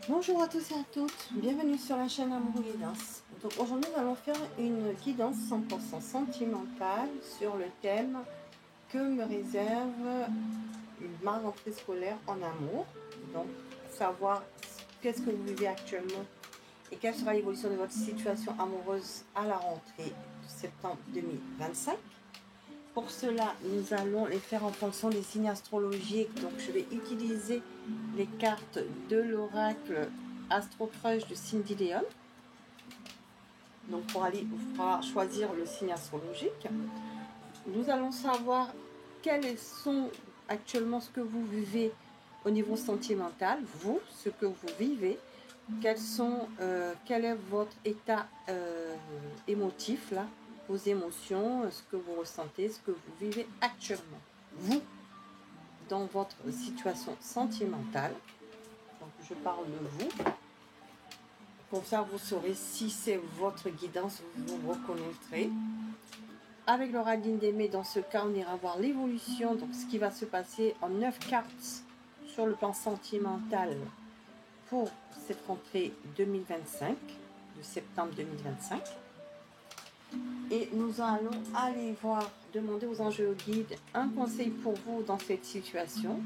Bonjour à tous et à toutes, bienvenue sur la chaîne Amour Guidance. Donc aujourd'hui nous allons faire une guidance 100% sentimentale sur le thème que me réserve ma rentrée scolaire en amour. Donc savoir qu'est-ce que vous vivez actuellement et quelle sera l'évolution de votre situation amoureuse à la rentrée de septembre 2025. Pour cela, nous allons les faire en fonction des signes astrologiques. Donc, je vais utiliser les cartes de l'oracle Astro Crush de Cindy Leon. Donc, pour aller choisir le signe astrologique, nous allons savoir quels sont actuellement ce que vous vivez au niveau sentimental, vous, ce que vous vivez, quel est votre état émotif là, vos émotions, ce que vous ressentez, ce que vous vivez actuellement. Vous, dans votre situation sentimentale, donc je parle de vous, comme ça vous saurez si c'est votre guidance, vous vous reconnaîtrez. Avec le radine d'aimer, dans ce cas, on ira voir l'évolution, donc ce qui va se passer en 9 cartes sur le plan sentimental pour cette rentrée 2025, de septembre 2025. Et nous allons aller voir, demander aux anges et aux guides un conseil pour vous dans cette situation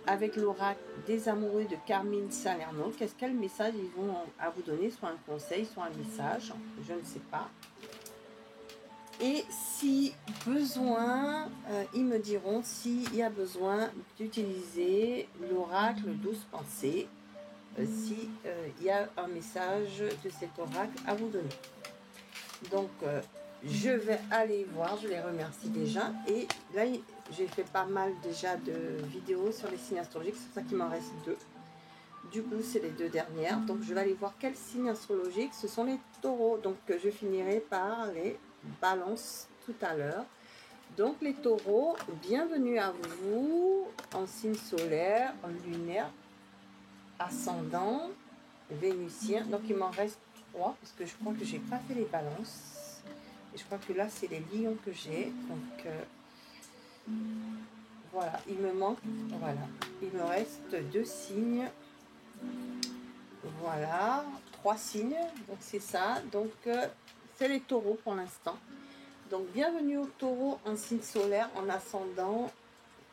avec l'oracle des amoureux de Carmine Salerno. Quel message ils vont à vous donner, soit un conseil, soit un message, je ne sais pas. Et si besoin, ils me diront s'il y a besoin d'utiliser l'oracle 12 pensées, si il y a un message de cet oracle à vous donner. Donc, je vais aller voir, je les remercie déjà. Et là, j'ai fait pas mal déjà de vidéos sur les signes astrologiques, c'est pour ça qu'il m'en reste 2. Du coup, c'est les 2 dernières. Donc, je vais aller voir quels signes astrologiques. Ce sont les taureaux. Donc, je finirai par les balances tout à l'heure. Donc, les taureaux, bienvenue à vous en signe solaire, en lunaire, ascendant, vénusien. Donc, il m'en reste 3 parce que je crois que j'ai pas fait les balances. Et je crois que là, c'est les lions que j'ai. Donc, voilà, il me manque, voilà, il me reste 2 signes. Voilà, 3 signes, donc c'est ça. Donc, c'est les taureaux pour l'instant. Donc, bienvenue aux taureaux en signe solaire, en ascendant,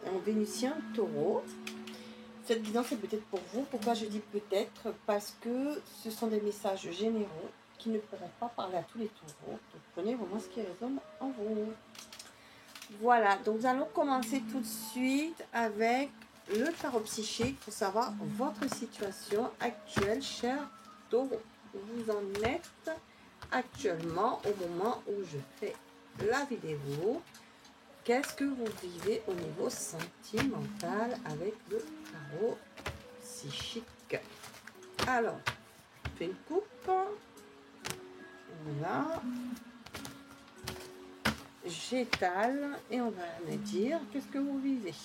en vénusien taureau. Cette guidance est peut-être pour vous. Pourquoi je dis peut-être? Parce que ce sont des messages généraux qui ne pourront pas parler à tous les taureaux. Donc, prenez vraiment ce qui résonne en vous. Voilà, donc nous allons commencer tout de suite avec le tarot psychique pour savoir votre situation actuelle, cher taureau. Vous en êtes actuellement au moment où je fais la vidéo. Qu'est-ce que vous vivez au niveau sentimental avec le tarot psychique? Alors, je fais une coupe. Voilà. J'étale et on va me dire qu'est-ce que vous vivez.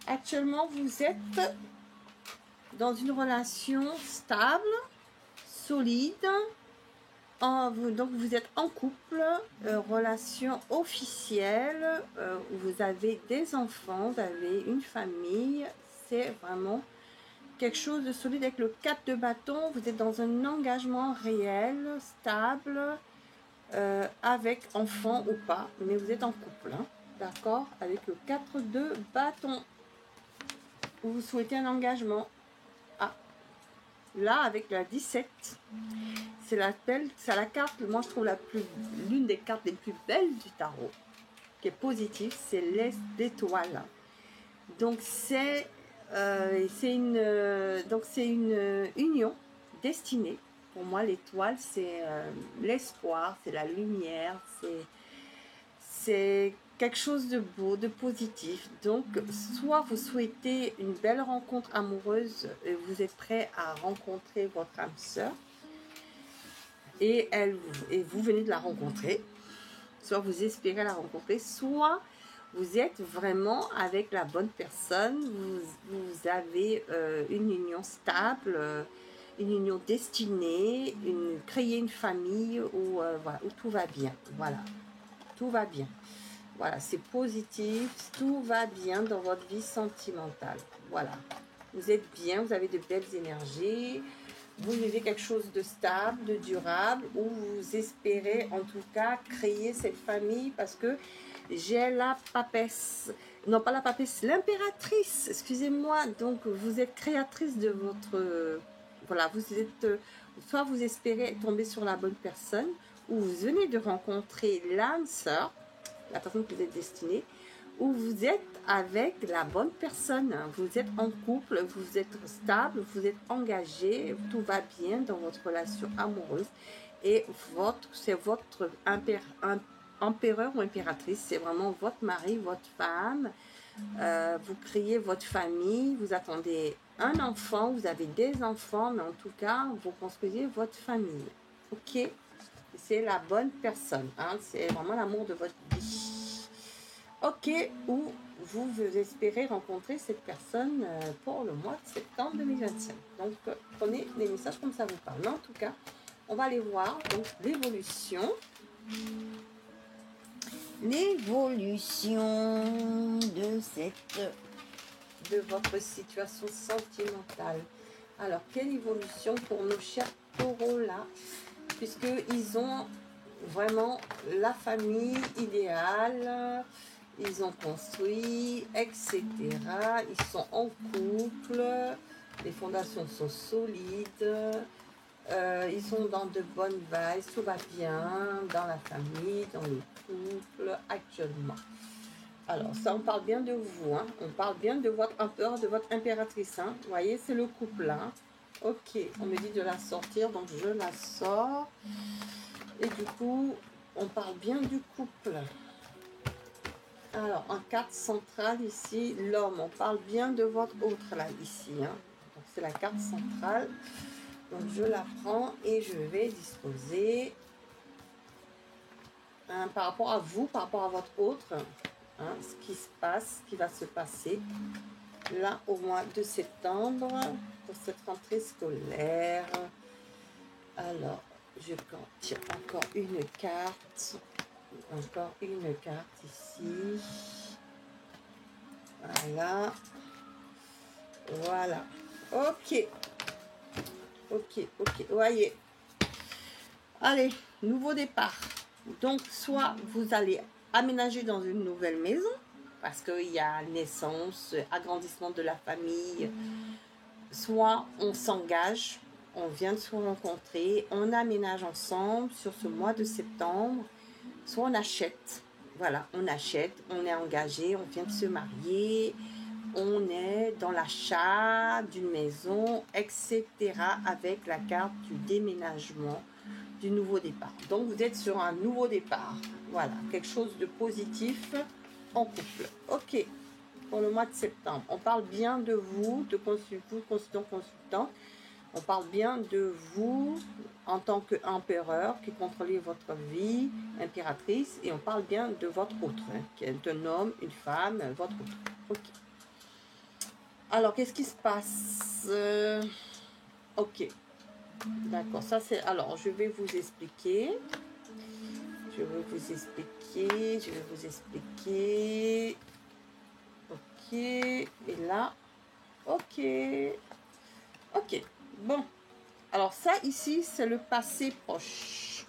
Actuellement, vous êtes dans une relation stable, solide. Donc, vous êtes en couple, relation officielle, où vous avez des enfants, vous avez une famille. C'est vraiment quelque chose de solide avec le 4 de bâton. Vous êtes dans un engagement réel, stable, avec enfant ou pas, mais vous êtes en couple, hein, d'accord, avec le 4 de bâton. Vous souhaitez un engagement. Ah, là, avec la 17, c'est la carte, moi je trouve l'une des cartes les plus belles du tarot, qui est positive, c'est l'étoile. Donc c'est une union destinée. Pour moi, l'étoile, c'est l'espoir, c'est la lumière, c'est quelque chose de beau, de positif. Donc, soit vous souhaitez une belle rencontre amoureuse et vous êtes prêt à rencontrer votre âme sœur et vous venez de la rencontrer, soit vous espérez la rencontrer, soit vous êtes vraiment avec la bonne personne, vous avez une union stable, une union destinée, créer une famille voilà, où tout va bien. Voilà, tout va bien. Voilà, c'est positif, tout va bien dans votre vie sentimentale. Voilà. vous êtes bien, vous avez de belles énergies, vous vivez quelque chose de stable, de durable, ou vous espérez en tout cas créer cette famille parce que j'ai la papesse, non pas la papesse, l'impératrice, excusez-moi, donc vous êtes créatrice de votre, voilà, vous êtes, soit vous espérez tomber sur la bonne personne, ou vous venez de rencontrer l'âme sœur, la personne que vous êtes destinée, où vous êtes avec la bonne personne, vous êtes en couple, vous êtes stable, vous êtes engagé, tout va bien dans votre relation amoureuse et c'est votre empereur ou impératrice, c'est vraiment votre mari, votre femme, vous créez votre famille, vous attendez un enfant, vous avez des enfants, mais en tout cas, vous construisez votre famille, ok? C'est la bonne personne, hein? C'est vraiment l'amour de votre vie. Ok, ou vous espérez rencontrer cette personne pour le mois de septembre 2025. Donc, prenez les messages comme ça vous parle. Mais en tout cas, on va aller voir donc l'évolution. L'évolution de votre situation sentimentale. Alors, quelle évolution pour nos chers taureaux là, puisqu'ils ont vraiment la famille idéale, ils ont construit, etc. Ils sont en couple, les fondations sont solides, ils sont dans de bonnes vibes, tout va bien dans la famille, dans le couple actuellement. Alors ça, on parle bien de vous, hein. On parle bien de votre empereur, de votre impératrice. Hein. Vous voyez, c'est le couple là. Ok, on me dit de la sortir, donc je la sors. Et du coup, on parle bien du couple. Alors, en carte centrale ici, l'homme, on parle bien de votre autre là, ici. Hein. Donc, c'est la carte centrale. Donc, je la prends et je vais disposer par rapport à vous, par rapport à votre autre, hein, ce qui se passe, ce qui va se passer là au mois de septembre pour cette rentrée scolaire. Alors, je tire encore une carte. Encore une carte ici. Voilà. Voilà. Ok. Ok. Voyez. Allez, nouveau départ. Donc, soit vous allez aménager dans une nouvelle maison, parce qu'il y a naissance, agrandissement de la famille, soit on s'engage, on vient de se rencontrer, on aménage ensemble sur ce mois de septembre, soit on achète. Voilà, on achète, on est engagé, on vient de se marier, on est dans l'achat d'une maison, etc. avec la carte du déménagement, du nouveau départ. Donc, vous êtes sur un nouveau départ. Voilà, quelque chose de positif en couple. Ok, pour le mois de septembre. On parle bien de vous, de consultant. On parle bien de vous en tant qu'empereur qui contrôlez votre vie, impératrice, et on parle bien de votre autre, hein, qui est un homme, une femme, votre autre. Ok. Alors, qu'est-ce qui se passe ok. D'accord, ça c'est... Alors, je vais vous expliquer. Ok, et là... Ok. Bon. Alors ça, ici, c'est le passé proche.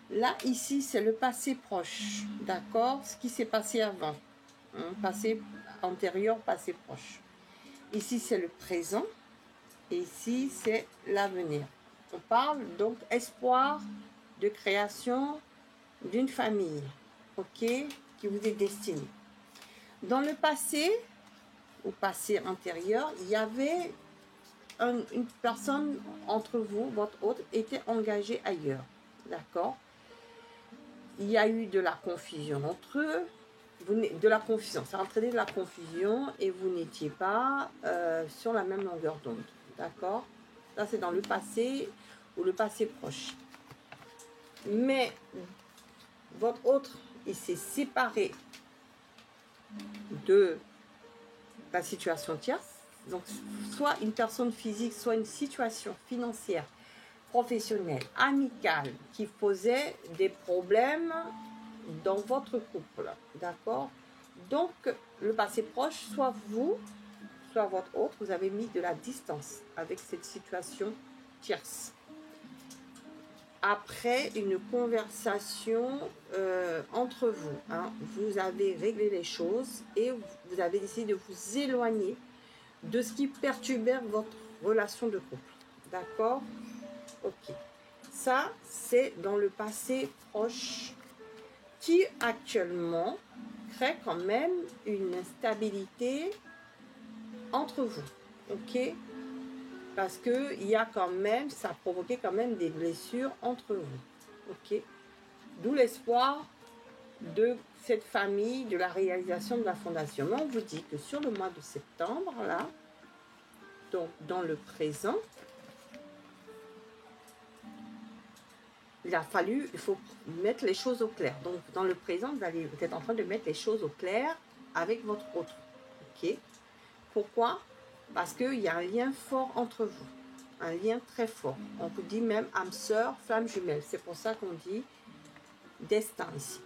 Là, ici, c'est le passé proche. D'accord? Ce qui s'est passé avant. Hein, passé antérieur, passé proche. Ici, c'est le présent. Et ici, c'est l'avenir. On parle donc espoir de création d'une famille. Ok? Qui vous est destinée. Dans le passé, au passé antérieur, il y avait une personne entre vous, votre autre, était engagée ailleurs. D'accord? Il y a eu de la confusion entre eux. De la confusion, ça a entraîné de la confusion et vous n'étiez pas sur la même longueur d'onde. D'accord? Ça, c'est dans le passé ou le passé proche. Mais votre autre, il s'est séparé de la situation tierce. Donc, soit une personne physique, soit une situation financière, professionnelle, amicale, qui posait des problèmes dans votre couple. D'accord? Donc, le passé proche, soit vous, soit votre autre, vous avez mis de la distance avec cette situation tierce. Après une conversation entre vous, hein, vous avez réglé les choses et vous avez décidé de vous éloigner de ce qui perturbait votre relation de couple. D'accord? Ok. Ça, c'est dans le passé proche qui actuellement crée quand même une instabilité entre vous. Ok? Parce que il y a quand même, ça a provoqué quand même des blessures entre vous. Ok? D'où l'espoir de cette famille, de la réalisation de la fondation. Mais on vous dit que sur le mois de septembre, là, donc dans le présent, il faut mettre les choses au clair. Donc dans le présent, vous êtes en train de mettre les choses au clair avec votre autre. Ok? Pourquoi? Parce qu'il y a un lien fort entre vous. Un lien très fort. On vous dit même âme sœur, flamme jumelle. C'est pour ça qu'on dit destin ici.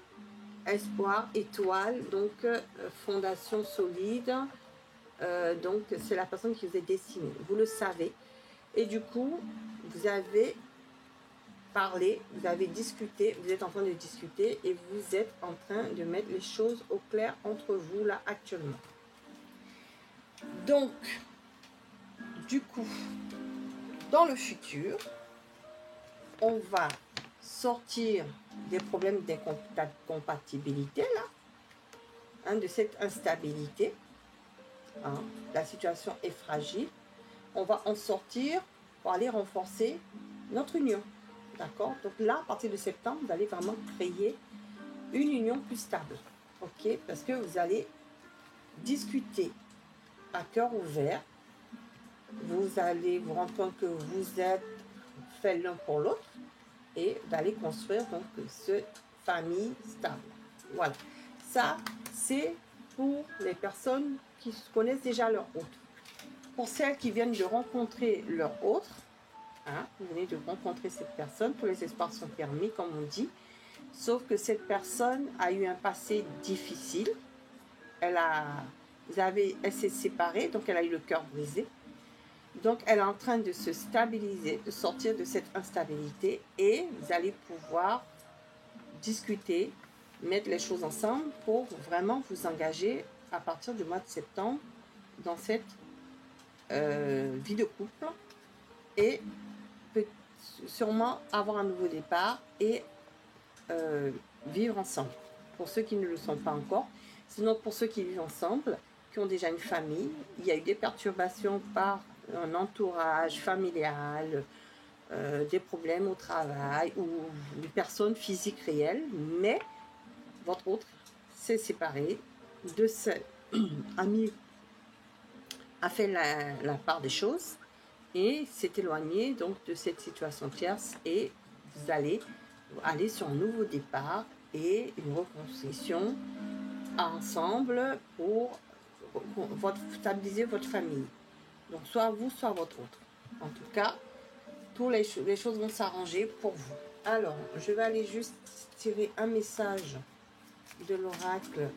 Espoir, étoile, donc fondation solide. Donc c'est la personne qui vous est destinée. Vous le savez. Et du coup, vous avez parlé, vous avez discuté, vous êtes en train de discuter et vous êtes en train de mettre les choses au clair entre vous là actuellement. Donc, du coup, dans le futur, on va sortir des problèmes d'incompatibilité là, hein, de cette instabilité. Hein, la situation est fragile. On va en sortir pour aller renforcer notre union. D'accord? Donc là, à partir de septembre, vous allez vraiment créer une union plus stable. Ok? Parce que vous allez discuter à cœur ouvert. Vous allez vous rendre compte que vous êtes faits l'un pour l'autre et d'aller construire donc cette famille stable. Voilà. Ça, c'est pour les personnes qui connaissent déjà leur autre. Pour celles qui viennent de rencontrer leur autre, hein, vous venez de rencontrer cette personne, tous les espoirs sont permis, comme on dit, sauf que cette personne a eu un passé difficile. Elle s'est séparée, donc elle a eu le cœur brisé. Donc, elle est en train de se stabiliser, de sortir de cette instabilité et vous allez pouvoir discuter, mettre les choses ensemble pour vraiment vous engager à partir du mois de septembre dans cette vie de couple et peut sûrement avoir un nouveau départ et vivre ensemble. Pour ceux qui ne le sont pas encore, sinon pour ceux qui vivent ensemble, qui ont déjà une famille, il y a eu des perturbations par un entourage familial, des problèmes au travail ou des personnes physiques réelles, mais votre autre s'est séparé de cet ami, a fait la part des choses et s'est éloigné donc de cette situation tierce et vous allez aller sur un nouveau départ et une reconstruction ensemble pour stabiliser votre famille. Donc, soit vous, soit votre autre. En tout cas, les choses vont s'arranger pour vous. Alors, je vais aller juste tirer un message de l'oracle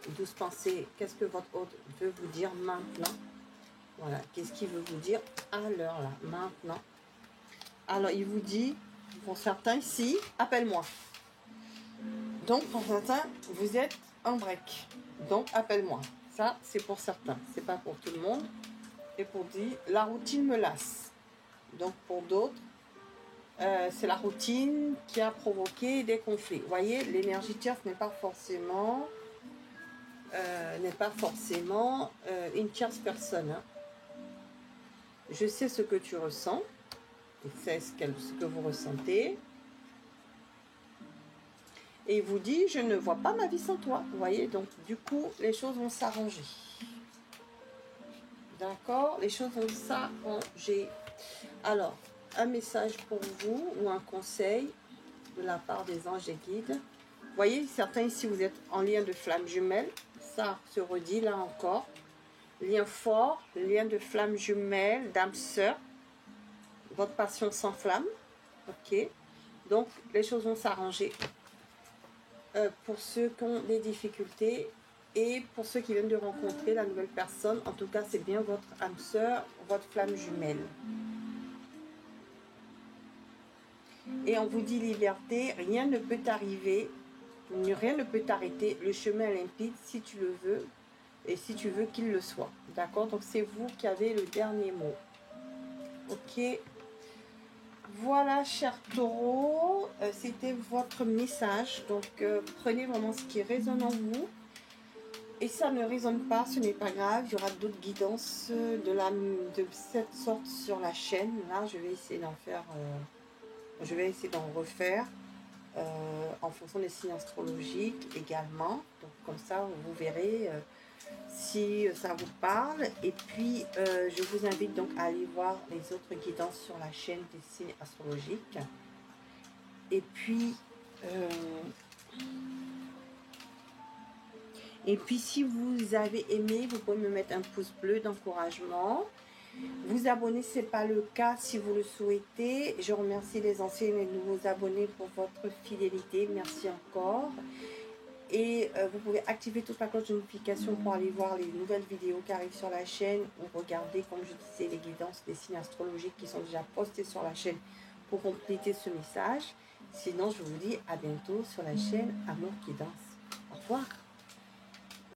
12 pensées. Qu'est-ce que votre autre veut vous dire maintenant? Voilà, qu'est-ce qu'il veut vous dire à l'heure là, maintenant? Alors, il vous dit, pour certains ici, appelle-moi. Donc, pour certains, vous êtes en break. Donc, appelle-moi. Ça, c'est pour certains. C'est pas pour tout le monde. Et pour dire, la routine me lasse. Donc, pour d'autres, c'est la routine qui a provoqué des conflits. Vous voyez, l'énergie tierce n'est pas forcément une tierce personne. Hein. Je sais ce que tu ressens. Et c'est ce que vous ressentez. Et il vous dit, je ne vois pas ma vie sans toi. Vous voyez, donc du coup, les choses vont s'arranger. D'accord? Les choses vont s'arranger. Alors, un message pour vous ou un conseil de la part des anges et guides. Vous voyez, certains ici, vous êtes en lien de flamme jumelle. Ça se redit là encore. Lien fort, lien de flamme jumelle, d'âme sœur. Votre passion s'enflamme. Ok? Donc, les choses vont s'arranger. Pour ceux qui ont des difficultés, Et pour ceux qui viennent de rencontrer la nouvelle personne, en tout cas, c'est bien votre âme sœur, votre flamme jumelle. Et on vous dit liberté, rien ne peut t'arriver, rien ne peut t'arrêter, le chemin est limpide si tu le veux et si tu veux qu'il le soit. D'accord? Donc c'est vous qui avez le dernier mot. Ok? Voilà, cher taureau, c'était votre message. Donc prenez vraiment ce qui résonne en vous. Et ça ne résonne pas, ce n'est pas grave. Il y aura d'autres guidances de cette sorte sur la chaîne. Là, je vais essayer d'en faire... je vais essayer d'en refaire en fonction des signes astrologiques également. Donc comme ça, vous verrez si ça vous parle. Et puis, je vous invite donc à aller voir les autres guidances sur la chaîne des signes astrologiques. Et puis, si vous avez aimé, vous pouvez me mettre un pouce bleu d'encouragement. Vous abonner, ce n'est pas le cas si vous le souhaitez. Je remercie les anciens et les nouveaux abonnés pour votre fidélité. Merci encore. Et vous pouvez activer toute la cloche de notification pour aller voir les nouvelles vidéos qui arrivent sur la chaîne ou regarder, comme je disais, les guidances des signes astrologiques qui sont déjà postées sur la chaîne pour compléter ce message. Sinon, je vous dis à bientôt sur la chaîne Amour Guidance. Au revoir.